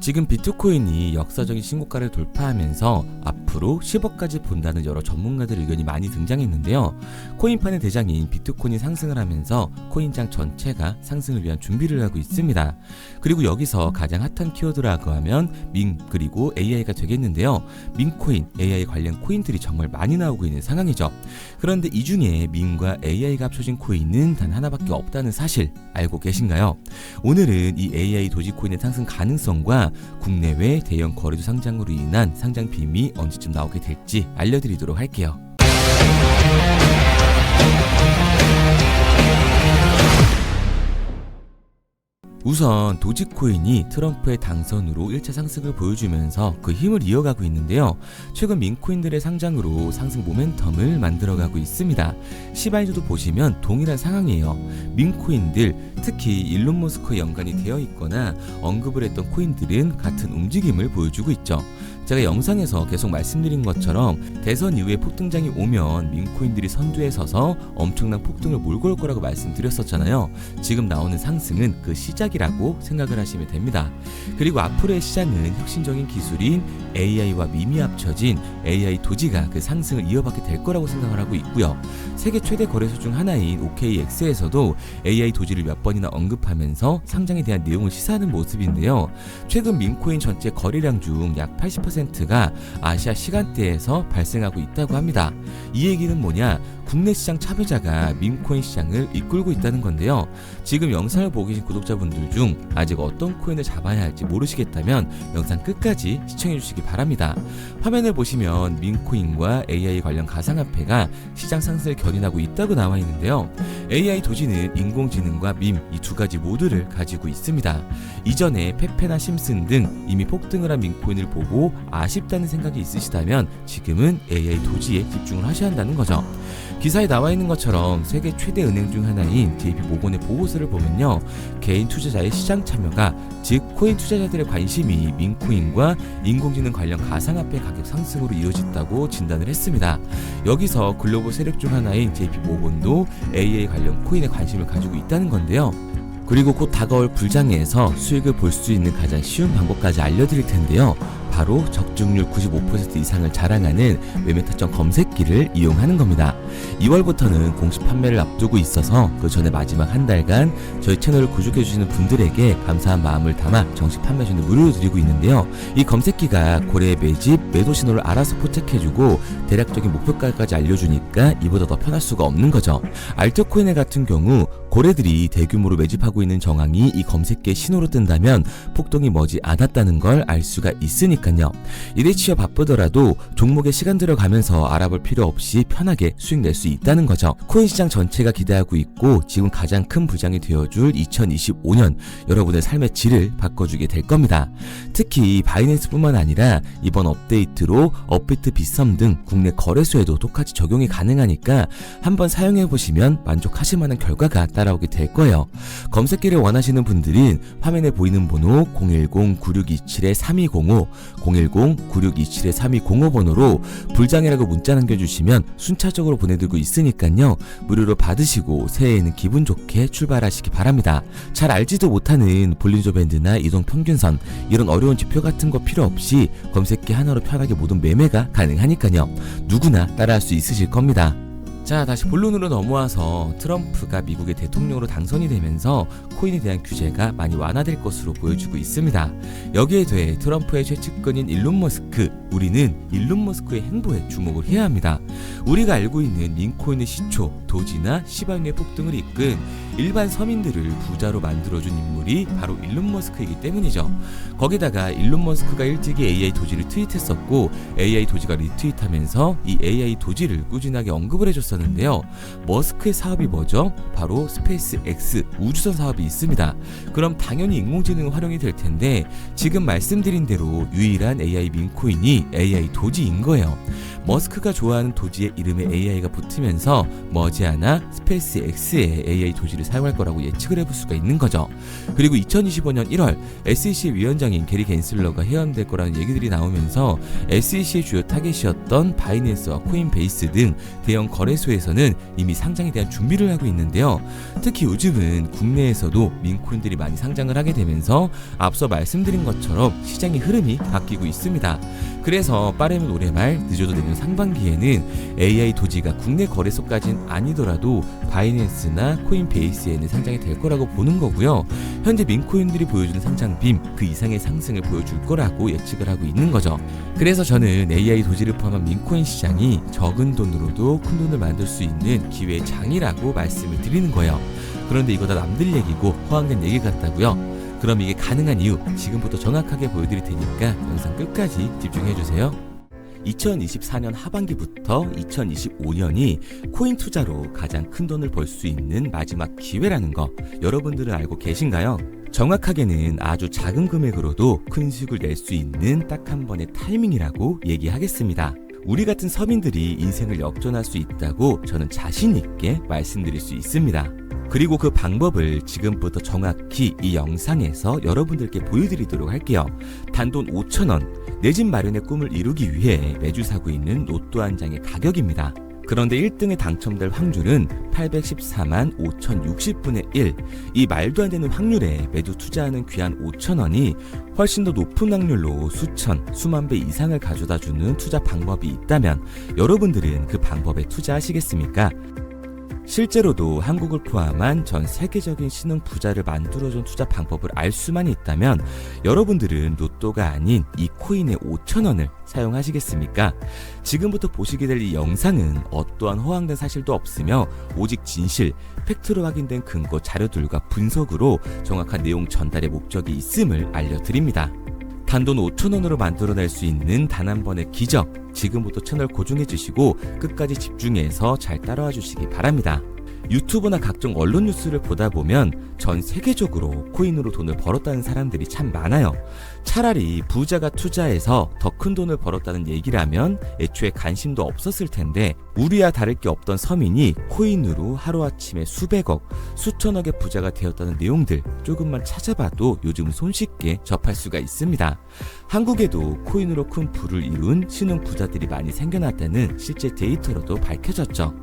지금 비트코인이 역사적인 신고가를 돌파하면서 앞으로 10억까지 본다는 여러 전문가들 의견이 많이 등장했는데요. 코인판의 대장인 비트코인이 상승을 하면서 코인장 전체가 상승을 위한 준비를 하고 있습니다. 그리고 여기서 가장 핫한 키워드라고 하면 민 그리고 AI가 되겠는데요. 민코인, AI 관련 코인들이 정말 많이 나오고 있는 상황이죠. 그런데 이 중에 민과 AI가 합쳐진 코인은 단 하나밖에 없다는 사실 알고 계신가요? 오늘은 이 AI 도지코인의 상승 가능성과 국내외 대형 거래소 상장으로 인한 상장 빔이 언제쯤 나오게 될지 알려드리도록 할게요. 우선 도지코인이 트럼프의 당선으로 1차 상승을 보여주면서 그 힘을 이어가고 있는데요. 최근 민코인들의 상장으로 상승 모멘텀을 만들어가고 있습니다. 시바이누도 보시면 동일한 상황이에요. 민코인들, 특히 일론 머스크와 연관이 되어 있거나 언급을 했던 코인들은 같은 움직임을 보여주고 있죠. 제가 영상에서 계속 말씀드린 것처럼 대선 이후에 폭등장이 오면 민코인들이 선두에 서서 엄청난 폭등을 몰고 올 거라고 말씀드렸었잖아요. 지금 나오는 상승은 그 시작이라고 생각을 하시면 됩니다. 그리고 앞으로의 시장은 혁신적인 기술인 AI와 밈이 합쳐진 AI 도지가 그 상승을 이어받게 될 거라고 생각을 하고 있고요. 세계 최대 거래소 중 하나인 OKX에서도 AI 도지를 몇 번이나 언급하면서 상장에 대한 내용을 시사하는 모습인데요. 최근 민코인 전체 거래량 중 약 80%가 아시아 시간대에서 발생하고 있다고 합니다. 이 얘기는 뭐냐? 국내 시장 참여자가 민코인 시장을 이끌고 있다는 건데요. 지금 영상을 보고 계신 구독자분들 중 아직 어떤 코인을 잡아야 할지 모르시겠다면 영상 끝까지 시청해 주시기 바랍니다. 화면을 보시면 민코인과 AI 관련 가상화폐가 시장 상승을 견인하고 있다고 나와 있는데요. AI 도지는 인공지능과 밈 이 두 가지 모두를 가지고 있습니다. 이전에 페페나 심슨 등 이미 폭등을 한 민코인을 보고 아쉽다는 생각이 있으시다면 지금은 AI 도지에 집중을 하셔야 한다는 거죠. 기사에 나와 있는 것처럼 세계 최대 은행 중 하나인 JP모건의 보고서를 보면요. 개인 투자자의 시장 참여가, 즉 코인 투자자들의 관심이 민코인과 인공지능 관련 가상화폐 가격 상승으로 이어졌다고 진단을 했습니다. 여기서 글로벌 세력 중 하나인 JP모건도 AI 관련 코인에 관심을 가지고 있다는 건데요. 그리고 곧 다가올 불장에서 수익을 볼 수 있는 가장 쉬운 방법까지 알려드릴 텐데요. 바로 적중률 95% 이상을 자랑하는 매매타점 검색기를 이용하는 겁니다. 2월부터는 공식 판매를 앞두고 있어서 그 전에 마지막 한 달간 저희 채널을 구독해주시는 분들에게 감사한 마음을 담아 정식 판매 전에 무료로 드리고 있는데요. 이 검색기가 고래의 매집, 매도 신호를 알아서 포착해주고 대략적인 목표가까지 알려주니까 이보다 더 편할 수가 없는 거죠. 알트코인 같은 경우 고래들이 대규모로 매집하고 있는 정황이 이 검색기의 신호로 뜬다면 폭동이 머지 않았다는 걸 알 수가 있으니까요. 일에 치여 바쁘더라도 종목에 시간 들어가면서 알아볼 필요 없이 편하게 수익 낼 수 있다는 거죠. 코인 시장 전체가 기대하고 있고 지금 가장 큰 부장이 되어줄 2025년 여러분의 삶의 질을 바꿔주게 될 겁니다. 특히 바이낸스뿐만 아니라 이번 업데이트로 업비트, 빗썸 등 국내 거래소에도 똑같이 적용이 가능하니까 한번 사용해보시면 만족하실 만한 결과가 따라오게 될 거예요. 검색기를 원하시는 분들은 화면에 보이는 번호 010-9627-3205 010-9627-3205 번호로 불장이라고 문자 남겨주시면 순차적으로 보내드리고 있으니까요. 무료로 받으시고 새해에는 기분 좋게 출발하시기 바랍니다. 잘 알지도 못하는 볼린저 밴드나 이동 평균선 이런 어려운 지표 같은 거 필요 없이 검색기 하나로 편하게 모든 매매가 가능하니까요. 누구나 따라할 수 있으실 겁니다. 자, 다시 본론으로 넘어와서 트럼프가 미국의 대통령으로 당선이 되면서 코인에 대한 규제가 많이 완화될 것으로 보여지고 있습니다. 여기에 더해 트럼프의 최측근인 일론 머스크, 우리는 일론 머스크의 행보에 주목을 해야 합니다. 우리가 알고 있는 민코인의 시초, 도지나 시바이누의 폭등을 이끈 일반 서민들을 부자로 만들어준 인물이 바로 일론 머스크이기 때문이죠. 거기다가 일론 머스크가 일찍이 AI 도지를 트윗했었고 AI 도지가 리트윗하면서 이 AI 도지를 꾸준하게 언급을 해줬었는데요. 머스크의 사업이 뭐죠? 바로 스페이스 X 우주선 사업이 있습니다. 그럼 당연히 인공지능 활용이 될 텐데 지금 말씀드린 대로 유일한 AI 민코인이 AI 도지인 거예요. 머스크가 좋아하는 도지의 이름에 AI가 붙으면서 머지않아 스페이스 X의 AI 도지를 사용할 거라고 예측을 해볼 수가 있는 거죠. 그리고 2025년 1월 SEC 위원장인 게리 겐슬러가 해임될 거라는 얘기들이 나오면서 SEC의 주요 타겟이었던 바이낸스와 코인베이스 등 대형 거래소에서는 이미 상장에 대한 준비를 하고 있는데요. 특히 요즘은 국내에서도 민코인들이 많이 상장을 하게 되면서 앞서 말씀드린 것처럼 시장의 흐름이 바뀌고 있습니다. 그래서 빠르면 올해 말 늦어도 내년 상반기에는 AI 도지가 국내 거래소까지는 아니더라도 바이낸스나 코인베이스에는 상장이 될 거라고 보는 거고요. 현재 민코인들이 보여주는 상장빔 그 이상의 상승을 보여줄 거라고 예측을 하고 있는 거죠. 그래서 저는 AI 도지를 포함한 민코인 시장이 적은 돈으로도 큰 돈을 만들 수 있는 기회의 장이라고 말씀을 드리는 거예요. 그런데 이거 다 남들 얘기고 허황된 얘기 같다고요? 그럼 이게 가능한 이유 지금부터 정확하게 보여드릴 테니까 영상 끝까지 집중해주세요. 2024년 하반기부터 2025년이 코인 투자로 가장 큰 돈을 벌 수 있는 마지막 기회라는 거 여러분들은 알고 계신가요? 정확하게는 아주 작은 금액으로도 큰 수익을 낼 수 있는 딱 한 번의 타이밍이라고 얘기하겠습니다. 우리 같은 서민들이 인생을 역전할 수 있다고 저는 자신 있게 말씀드릴 수 있습니다. 그리고 그 방법을 지금부터 정확히 이 영상에서 여러분들께 보여드리도록 할게요. 단돈 5,000원, 내 집 마련의 꿈을 이루기 위해 매주 사고 있는 로또 한 장의 가격입니다. 그런데 1등에 당첨될 확률은 814만 5060분의 1. 이 말도 안 되는 확률에 매주 투자하는 귀한 5,000원이 훨씬 더 높은 확률로 수천, 수만 배 이상을 가져다주는 투자 방법이 있다면 여러분들은 그 방법에 투자하시겠습니까? 실제로도 한국을 포함한 전 세계적인 신흥 부자를 만들어준 투자 방법을 알 수만 있다면 여러분들은 로또가 아닌 이 코인의 5,000원을 사용하시겠습니까? 지금부터 보시게 될 이 영상은 어떠한 허황된 사실도 없으며 오직 진실, 팩트로 확인된 근거 자료들과 분석으로 정확한 내용 전달의 목적이 있음을 알려드립니다. 단돈 5,000원으로 만들어낼 수 있는 단 한 번의 기적, 지금부터 채널 고정해 주시고 끝까지 집중해서 잘 따라와 주시기 바랍니다. 유튜브나 각종 언론 뉴스를 보다 보면 전 세계적으로 코인으로 돈을 벌었다는 사람들이 참 많아요. 차라리 부자가 투자해서 더 큰 돈을 벌었다는 얘기라면 애초에 관심도 없었을 텐데 우리와 다를 게 없던 서민이 코인으로 하루아침에 수백억, 수천억의 부자가 되었다는 내용들 조금만 찾아봐도 요즘 손쉽게 접할 수가 있습니다. 한국에도 코인으로 큰 부를 이룬 신흥 부자들이 많이 생겨났다는 실제 데이터로도 밝혀졌죠.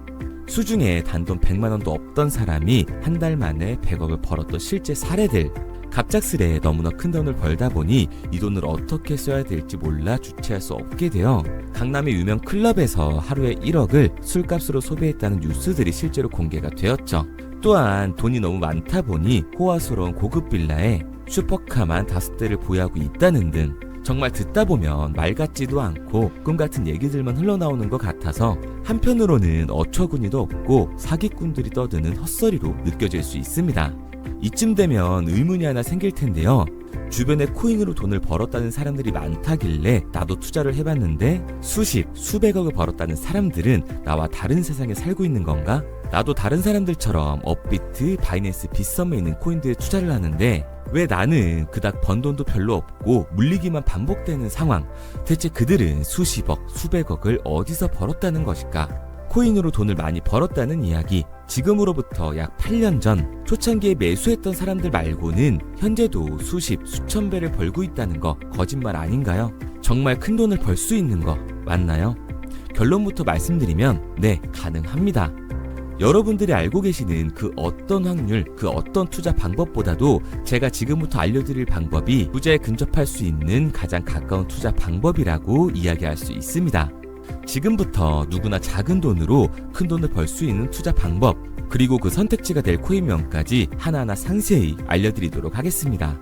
수중에 단돈 100만원도 없던 사람이 한 달 만에 100억을 벌었던 실제 사례들. 갑작스레 너무나 큰 돈을 벌다 보니 이 돈을 어떻게 써야 될지 몰라 주체할 수 없게 되어 강남의 유명 클럽에서 하루에 1억을 술값으로 소비했다는 뉴스들이 실제로 공개가 되었죠. 또한 돈이 너무 많다 보니 호화스러운 고급 빌라에 슈퍼카만 5대를 보유하고 있다는 등 정말 듣다 보면 말 같지도 않고 꿈 같은 얘기들만 흘러나오는 것 같아서 한편으로는 어처구니도 없고 사기꾼들이 떠드는 헛소리로 느껴질 수 있습니다. 이쯤 되면 의문이 하나 생길 텐데요. 주변에 코인으로 돈을 벌었다는 사람들이 많다길래 나도 투자를 해봤는데 수십, 수백억을 벌었다는 사람들은 나와 다른 세상에 살고 있는 건가? 나도 다른 사람들처럼 업비트, 바이낸스, 빗썸에 있는 코인들에 투자를 하는데 왜 나는 그닥 번 돈도 별로 없고 물리기만 반복되는 상황? 대체 그들은 수십억, 수백억을 어디서 벌었다는 것일까? 코인으로 돈을 많이 벌었다는 이야기, 지금으로부터 약 8년 전 초창기에 매수했던 사람들 말고는 현재도 수십, 수천 배를 벌고 있다는 거 거짓말 아닌가요? 정말 큰 돈을 벌 수 있는 거 맞나요? 결론부터 말씀드리면 네, 가능합니다. 여러분들이 알고 계시는 그 어떤 확률, 그 어떤 투자 방법보다도 제가 지금부터 알려드릴 방법이 부자에 근접할 수 있는 가장 가까운 투자 방법이라고 이야기할 수 있습니다. 지금부터 누구나 작은 돈으로 큰 돈을 벌 수 있는 투자 방법, 그리고 그 선택지가 될 코인명까지 하나하나 상세히 알려드리도록 하겠습니다.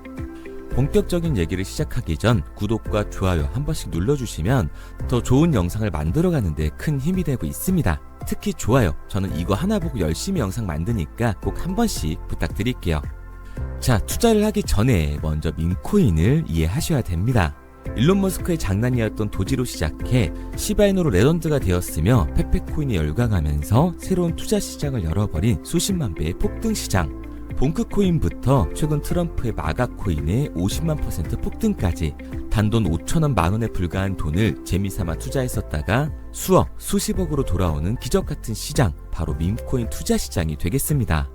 본격적인 얘기를 시작하기 전 구독과 좋아요 한 번씩 눌러주시면 더 좋은 영상을 만들어가는 데 큰 힘이 되고 있습니다. 특히 좋아요, 저는 이거 하나 보고 열심히 영상 만드니까 꼭 한 번씩 부탁드릴게요. 자, 투자를 하기 전에 먼저 민코인을 이해하셔야 됩니다. 일론 머스크의 장난이었던 도지로 시작해 시바이누로 레전드가 되었으며 페페코인이 열광하면서 새로운 투자 시장을 열어버린 수십만 배의 폭등 시장. 봉크코인부터 최근 트럼프의 마가코인의 50만% 폭등까지 단돈 5천원 만원에 불과한 돈을 재미삼아 투자했었다가 수억, 수십억으로 돌아오는 기적같은 시장, 바로 밈코인 투자 시장이 되겠습니다.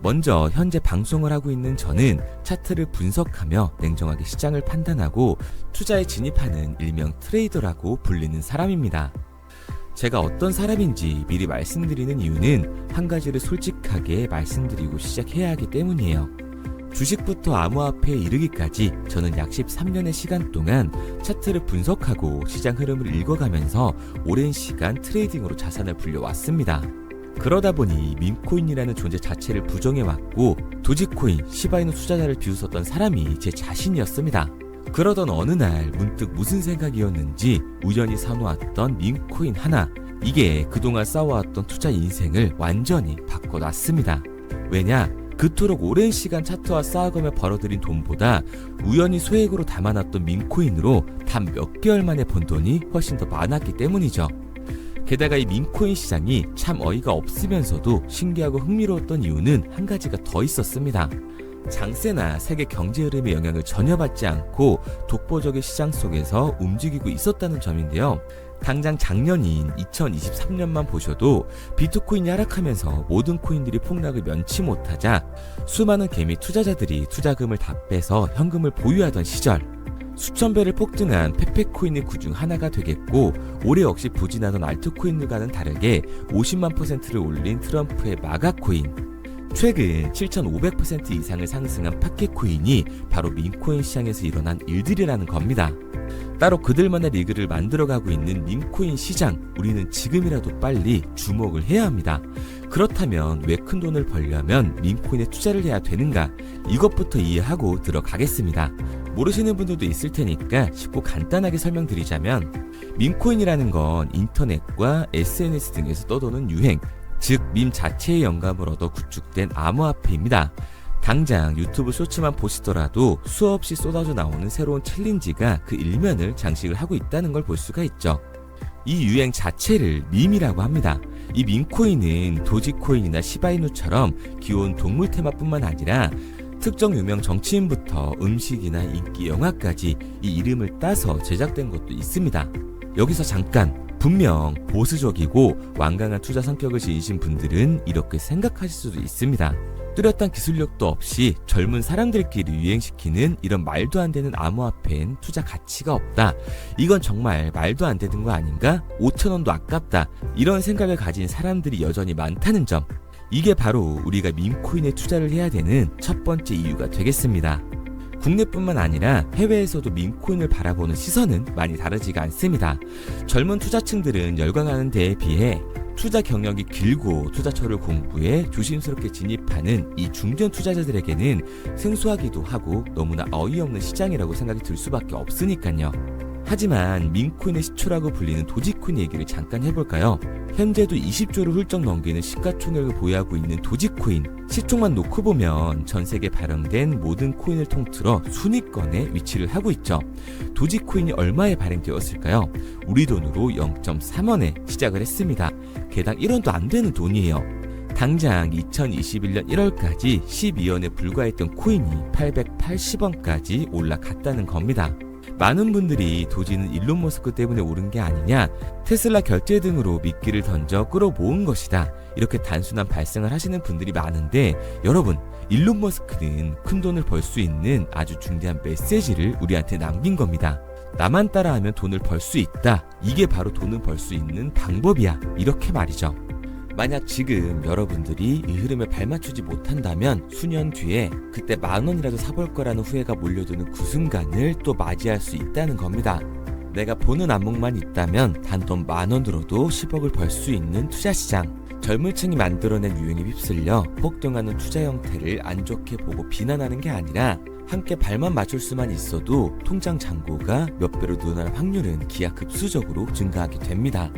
먼저 현재 방송을 하고 있는 저는 차트를 분석하며 냉정하게 시장을 판단하고 투자에 진입하는 일명 트레이더라고 불리는 사람입니다. 제가 어떤 사람인지 미리 말씀드리는 이유는 한 가지를 솔직하게 말씀드리고 시작해야 하기 때문이에요. 주식부터 암호화폐에 이르기까지 저는 약 13년의 시간 동안 차트를 분석하고 시장 흐름을 읽어가면서 오랜 시간 트레이딩으로 자산을 불려왔습니다. 그러다 보니 밈코인이라는 존재 자체를 부정해왔고 도지코인, 시바이누 투자자를 비웃었던 사람이 제 자신이었습니다. 그러던 어느 날 문득 무슨 생각이었는지 우연히 사놓았던 밈코인 하나, 이게 그동안 쌓아왔던 투자 인생을 완전히 바꿔놨습니다. 왜냐? 그토록 오랜 시간 차트와 쌓아가며 벌어들인 돈보다 우연히 소액으로 담아놨던 밈코인으로 단 몇 개월 만에 번 돈이 훨씬 더 많았기 때문이죠. 게다가 이 밈코인 시장이 참 어이가 없으면서도 신기하고 흥미로웠던 이유는 한 가지가 더 있었습니다. 장세나 세계 경제 흐름의 영향을 전혀 받지 않고 독보적인 시장 속에서 움직이고 있었다는 점인데요. 당장 작년인 2023년만 보셔도 비트코인이 하락하면서 모든 코인들이 폭락을 면치 못하자 수많은 개미 투자자들이 투자금을 다 빼서 현금을 보유하던 시절, 수천 배를 폭등한 페페코인이 그중 하나가 되겠고, 올해 역시 부진하던 알트코인들과는 다르게 50만%를 올린 트럼프의 마가코인, 최근 7,500% 이상을 상승한 파켓코인이 바로 밈코인 시장에서 일어난 일들이라는 겁니다. 따로 그들만의 리그를 만들어가고 있는 밈코인 시장, 우리는 지금이라도 빨리 주목을 해야 합니다. 그렇다면 왜 큰 돈을 벌려면 밈코인에 투자를 해야 되는가? 이것부터 이해하고 들어가겠습니다. 모르시는 분들도 있을 테니까 쉽고 간단하게 설명드리자면, 밈코인이라는 건 인터넷과 SNS 등에서 떠도는 유행, 즉 밈 자체의 영감을 얻어 구축된 암호화폐입니다. 당장 유튜브 쇼츠만 보시더라도 수없이 쏟아져 나오는 새로운 챌린지가 그 일면을 장식을 하고 있다는 걸 볼 수가 있죠. 이 유행 자체를 밈이라고 합니다. 이 밈코인은 도지코인이나 시바이누처럼 귀여운 동물 테마뿐만 아니라 특정 유명 정치인부터 음식이나 인기 영화까지 이 이름을 따서 제작된 것도 있습니다. 여기서 잠깐, 분명 보수적이고 완강한 투자 성격을 지니신 분들은 이렇게 생각하실 수도 있습니다. 뚜렷한 기술력도 없이 젊은 사람들끼리 유행시키는 이런 말도 안 되는 암호화폐엔 투자 가치가 없다. 이건 정말 말도 안 되는 거 아닌가? 5,000원도 아깝다. 이런 생각을 가진 사람들이 여전히 많다는 점. 이게 바로 우리가 밈코인에 투자를 해야 되는 첫 번째 이유가 되겠습니다. 국내뿐만 아니라 해외에서도 밈코인을 바라보는 시선은 많이 다르지가 않습니다. 젊은 투자층들은 열광하는 데에 비해 투자 경력이 길고 투자처를 공부해 조심스럽게 진입하는 이 중견 투자자들에게는 생소하기도 하고 너무나 어이없는 시장이라고 생각이 들 수밖에 없으니까요. 하지만 밈코인의 시초라고 불리는 도지코인 얘기를 잠깐 해볼까요? 현재도 20조를 훌쩍 넘기는 시가총액을 보유하고 있는 도지코인, 시총만 놓고 보면 전 세계 발행된 모든 코인을 통틀어 순위권에 위치를 하고 있죠. 도지코인이 얼마에 발행되었을까요? 우리 돈으로 0.3원에 시작을 했습니다. 개당 1원도 안 되는 돈이에요. 당장 2021년 1월까지 12원에 불과했던 코인이 880원까지 올라갔다는 겁니다. 많은 분들이 도지는 일론 머스크 때문에 오른 게 아니냐, 테슬라 결제 등으로 미끼를 던져 끌어모은 것이다, 이렇게 단순한 발생을 하시는 분들이 많은데, 여러분, 일론 머스크는 큰 돈을 벌 수 있는 아주 중대한 메시지를 우리한테 남긴 겁니다. 나만 따라하면 돈을 벌 수 있다. 이게 바로 돈을 벌 수 있는 방법이야. 이렇게 말이죠. 만약 지금 여러분들이 이 흐름에 발맞추지 못한다면 수년 뒤에 그때 10,000원이라도 사볼 거라는 후회가 몰려드는 그 순간을 또 맞이할 수 있다는 겁니다. 내가 보는 안목만 있다면 단돈 10,000원 들어도 10억을 벌 수 있는 투자시장. 젊은 층이 만들어낸 유행에 휩쓸려 폭등하는 투자 형태를 안 좋게 보고 비난하는 게 아니라 함께 발만 맞출 수만 있어도 통장 잔고가 몇 배로 늘어날 확률은 기하급수적으로 증가하게 됩니다.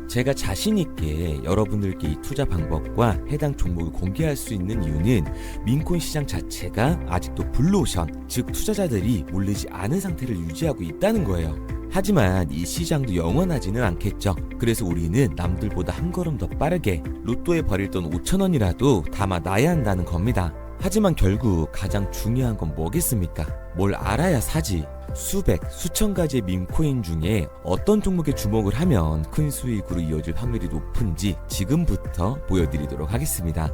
제가 자신있게 여러분들께 이 투자 방법과 해당 종목을 공개할 수 있는 이유는 밈코인 시장 자체가 아직도 블루오션, 즉 투자자들이 몰리지 않은 상태를 유지하고 있다는 거예요. 하지만 이 시장도 영원하지는 않겠죠. 그래서 우리는 남들보다 한 걸음 더 빠르게 로또에 버릴 돈 5,000원이라도 담아놔야 한다는 겁니다. 하지만 결국 가장 중요한 건 뭐겠습니까? 뭘 알아야 사지. 수백, 수천 가지의 밈코인 중에 어떤 종목에 주목을 하면 큰 수익으로 이어질 확률이 높은지 지금부터 보여드리도록 하겠습니다.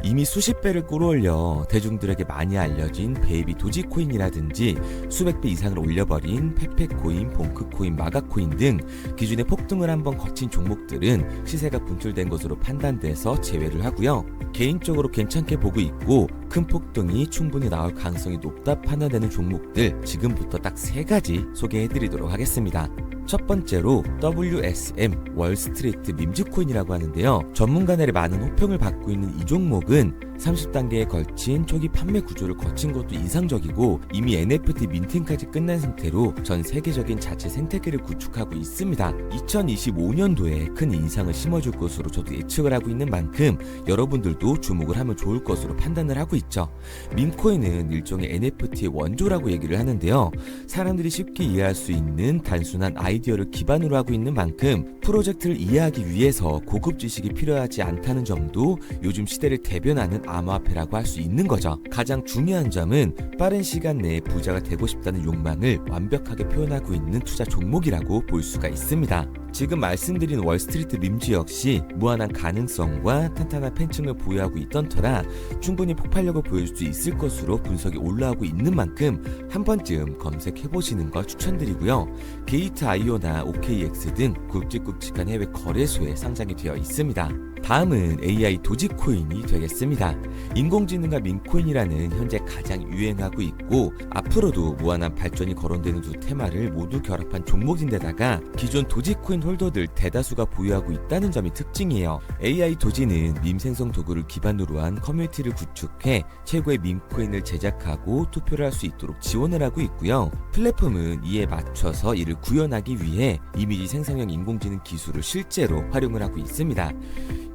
이미 수십 배를 끌어올려 대중들에게 많이 알려진 베이비 도지코인이라든지 수백 배 이상을 올려버린 페페코인, 봉크코인, 마가코인 등 기존의 폭등을 한번 거친 종목들은 시세가 분출된 것으로 판단돼서 제외를 하고요. 개인적으로 괜찮게 보고 있고 큰 폭등이 충분히 나올 가능성이 높다 판단되는 종목들 지금부터 딱 3가지 소개해드리도록 하겠습니다. 첫 번째로 WSM 월스트리트 밈즈코인이라고 하는데요. 전문가들의 많은 호평을 받고 있는 이 종목은 30단계에 걸친 초기 판매 구조를 거친 것도 인상적이고 이미 NFT 민팅까지 끝난 상태로 전 세계적인 자체 생태계를 구축하고 있습니다. 2025년도에 큰 인상을 심어줄 것으로 저도 예측을 하고 있는 만큼 여러분들도 주목을 하면 좋을 것으로 판단을 하고 있죠. 밈코인은 일종의 NFT의 원조라고 얘기를 하는데요. 사람들이 쉽게 이해할 수 있는 단순한 아이디어를 기반으로 하고 있는 만큼 프로젝트를 이해하기 위해서 고급 지식이 필요하지 않다는 점도 요즘 시대를 대변하는 암호화폐라고 할 수 있는 거죠. 가장 중요한 점은 빠른 시간 내에 부자가 되고 싶다는 욕망을 완벽하게 표현하고 있는 투자 종목이라고 볼 수가 있습니다. 지금 말씀드린 월스트리트 밈즈 역시 무한한 가능성과 탄탄한 팬층을 보유하고 있던 터라 충분히 폭발력을 보여줄 수 있을 것으로 분석이 올라오고 있는 만큼 한 번쯤 검색해보시는 걸 추천드리고요. 게이트.io나 OKX 등 굵직굵직한 해외 거래소에 상장이 되어 있습니다. 다음은 AI 도지코인이 되겠습니다. 인공지능과 밈코인이라는 현재 가장 유행하고 있고 앞으로도 무한한 발전이 거론되는 두 테마를 모두 결합한 종목인데다가 기존 도지코인 홀더들 대다수가 보유하고 있다는 점이 특징이에요. AI 도지는 밈 생성 도구를 기반으로 한 커뮤니티를 구축해 최고의 밈코인을 제작하고 투표를 할 수 있도록 지원을 하고 있고요. 플랫폼은 이에 맞춰서 이를 구현하기 위해 이미지 생성형 인공지능 기술을 실제로 활용을 하고 있습니다.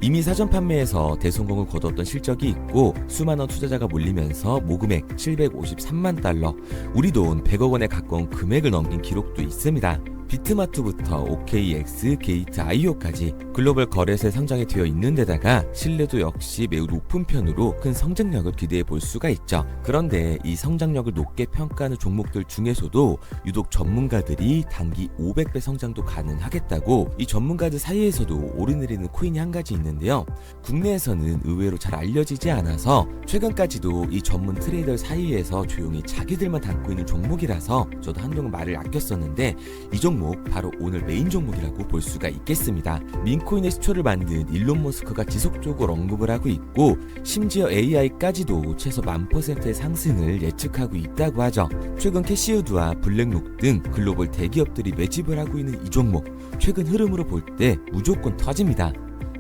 이미 사전 판매에서 대성공을 거뒀던 실적이 있고 수만원 투자자가 몰리면서 모금액 753만 달러, 우리 돈 100억 원에 가까운 금액을 넘긴 기록도 있습니다. 비트마트부터 OKX, 게이트.io까지 글로벌 거래소에 상장이 되어 있는 데다가 신뢰도 역시 매우 높은 편으로 큰 성장력을 기대해 볼 수가 있죠. 그런데 이 성장력을 높게 평가하는 종목들 중에서도 유독 전문가들이 단기 500배 성장도 가능하겠다고 이 전문가들 사이에서도 오르내리는 코인이 한 가지 있는데요. 국내에서는 의외로 잘 알려지지 않아서 최근까지도 이 전문 트레이더 사이에서 조용히 자기들만 담고 있는 종목이라서 저도 한동안 말을 아꼈었는데 이 종목 바로 오늘 메인 종목이라고 볼 수가 있겠습니다. 밈코인의 시초를 만든 일론 머스크가 지속적으로 언급을 하고 있고 심지어 AI까지도 최소 1000%의 상승을 예측하고 있다고 하죠. 최근 캐시우드와 블랙록 등 글로벌 대기업들이 매집을 하고 있는 이 종목 최근 흐름으로 볼 때 무조건 터집니다.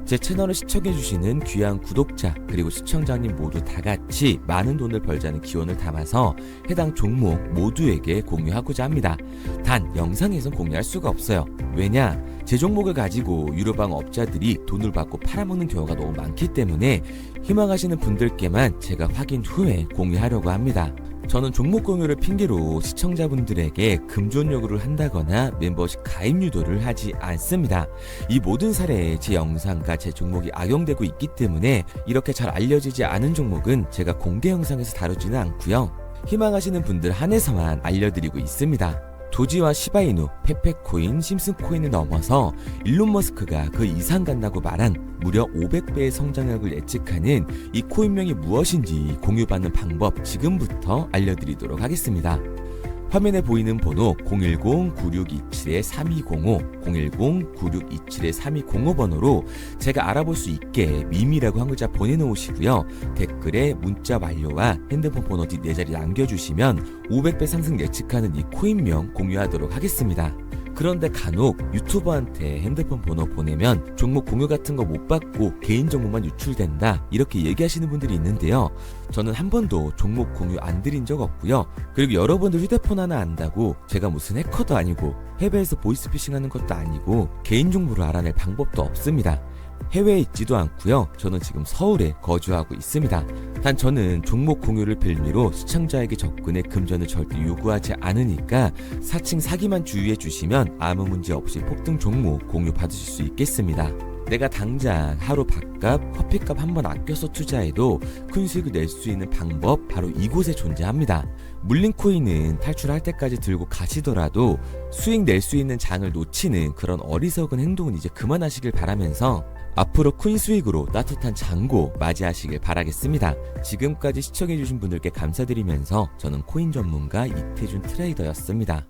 제 채널을 시청해주시는 귀한 구독자 그리고 시청자님 모두 다같이 많은 돈을 벌자는 기원을 담아서 해당 종목 모두에게 공유하고자 합니다. 단 영상에선 공유할 수가 없어요. 왜냐? 제 종목을 가지고 유료방 업자들이 돈을 받고 팔아먹는 경우가 너무 많기 때문에 희망하시는 분들께만 제가 확인 후에 공유하려고 합니다. 저는 종목 공유를 핑계로 시청자분들에게 금전 요구를 한다거나 멤버십 가입 유도를 하지 않습니다. 이 모든 사례에 제 영상과 제 종목이 악용되고 있기 때문에 이렇게 잘 알려지지 않은 종목은 제가 공개 영상에서 다루지는 않고요. 희망하시는 분들 한해서만 알려드리고 있습니다. 도지와 시바이누, 페페코인, 심슨코인을 넘어서 일론 머스크가 그 이상 간다고 말한 무려 500배의 성장력을 예측하는 이 코인명이 무엇인지 공유받는 방법 지금부터 알려드리도록 하겠습니다. 화면에 보이는 번호 010-9627-3205, 010-9627-3205 번호로 제가 알아볼 수 있게 밈이라고 한 글자 보내놓으시고요. 댓글에 문자 완료와 핸드폰 번호 뒤 4자리 남겨주시면 500배 상승 예측하는 이 코인명 공유하도록 하겠습니다. 그런데 간혹 유튜버한테 핸드폰 번호 보내면 종목 공유 같은 거 못 받고 개인정보만 유출된다 이렇게 얘기하시는 분들이 있는데요. 저는 한 번도 종목 공유 안 드린 적 없고요. 그리고 여러분들 휴대폰 하나 안다고 제가 무슨 해커도 아니고 해외에서 보이스피싱 하는 것도 아니고 개인정보를 알아낼 방법도 없습니다. 해외에 있지도 않고요. 저는 지금 서울에 거주하고 있습니다. 단 저는 종목 공유를 빌미로 시청자에게 접근의 금전을 절대 요구하지 않으니까 사칭 사기만 주의해 주시면 아무 문제 없이 폭등 종목 공유 받으실 수 있겠습니다. 내가 당장 하루 밥값, 커피값 한번 아껴서 투자해도 큰 수익을 낼 수 있는 방법 바로 이곳에 존재합니다. 물린 코인은 탈출할 때까지 들고 가시더라도 수익 낼 수 있는 장을 놓치는 그런 어리석은 행동은 이제 그만하시길 바라면서 앞으로 큰 수익으로 따뜻한 잔고 맞이하시길 바라겠습니다. 지금까지 시청해주신 분들께 감사드리면서 저는 코인 전문가 이태준 트레이더였습니다.